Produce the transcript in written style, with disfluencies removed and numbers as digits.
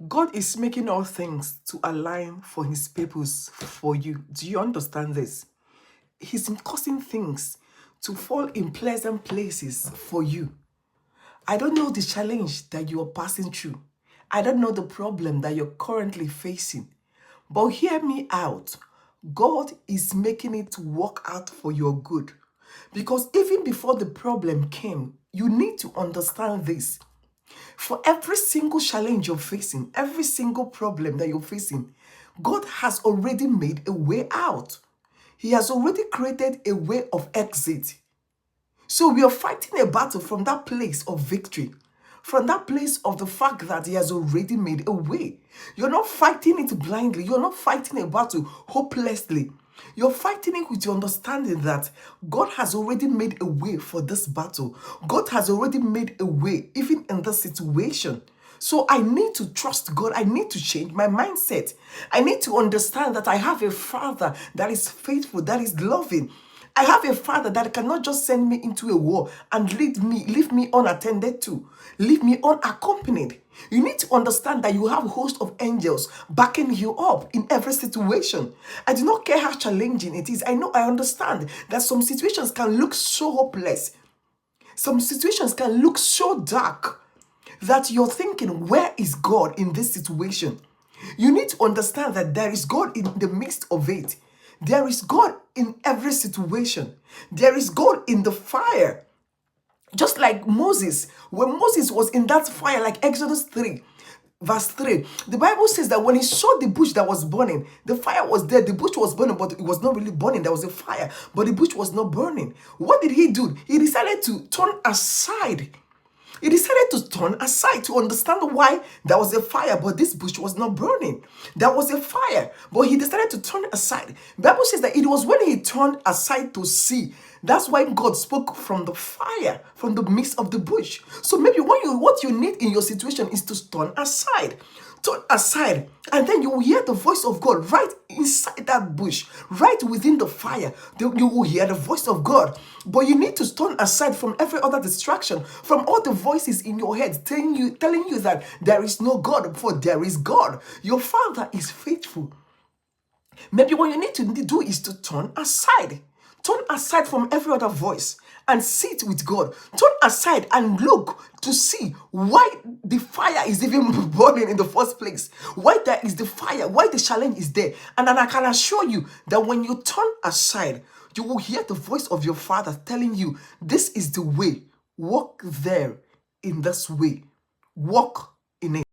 God is making all things to align for his purpose for you. Do you understand this? He's causing things to fall in pleasant places for you. I don't know the challenge that you are passing through. I don't know the problem that you're currently facing. But hear me out. God is making it work out for your good. Because even before the problem came, you need to understand this. For every single challenge you're facing, every single problem that you're facing, God has already made a way out. He has already created a way of exit. So we are fighting a battle from that place of victory, from that place of the fact that he has already made a way. You're not fighting it blindly. You're not fighting a battle hopelessly. You're fighting it with your understanding that God has already made a way for this battle. God has already made a way even in this situation. So I need to trust God. I need to change my mindset. I need to understand that I have a Father that is faithful, that is loving. I have a Father that cannot just send me into a war and leave me unattended to, leave me unaccompanied. You need to understand that you have a host of angels backing you up in every situation. I do not care how challenging it is. I understand that some situations can look so hopeless. Some situations can look so dark that you're thinking, where is God in this situation? You need to understand that there is God in the midst of it. There is God in every situation. There is God in the fire. Just like Moses, when Moses was in that fire, like Exodus 3, verse 3, the Bible says that when he saw the bush that was burning, the fire was there, the bush was burning, but it was not really burning. There was a fire, but the bush was not burning. What did he do? He decided to turn aside. He decided to turn aside to understand why there was a fire, but this bush was not burning. There was a fire, but he decided to turn aside. The Bible says that it was when he turned aside to see. That's why God spoke from the fire, from the midst of the bush. So maybe what you need in your situation is to turn aside. Turn aside, and then you will hear the voice of God right inside that bush, right within the fire. You will hear the voice of God. But you need to turn aside from every other distraction, from all the voices in your head telling you that there is no God, for there is God. Your Father is faithful. Maybe what you need to do is to turn aside. Turn aside from every other voice and sit with God. Turn aside and look to see why the fire is even burning in the first place. Why there is the fire, why the challenge is there. And then I can assure you that when you turn aside, you will hear the voice of your Father telling you, this is the way. Walk there in this way. Walk in it.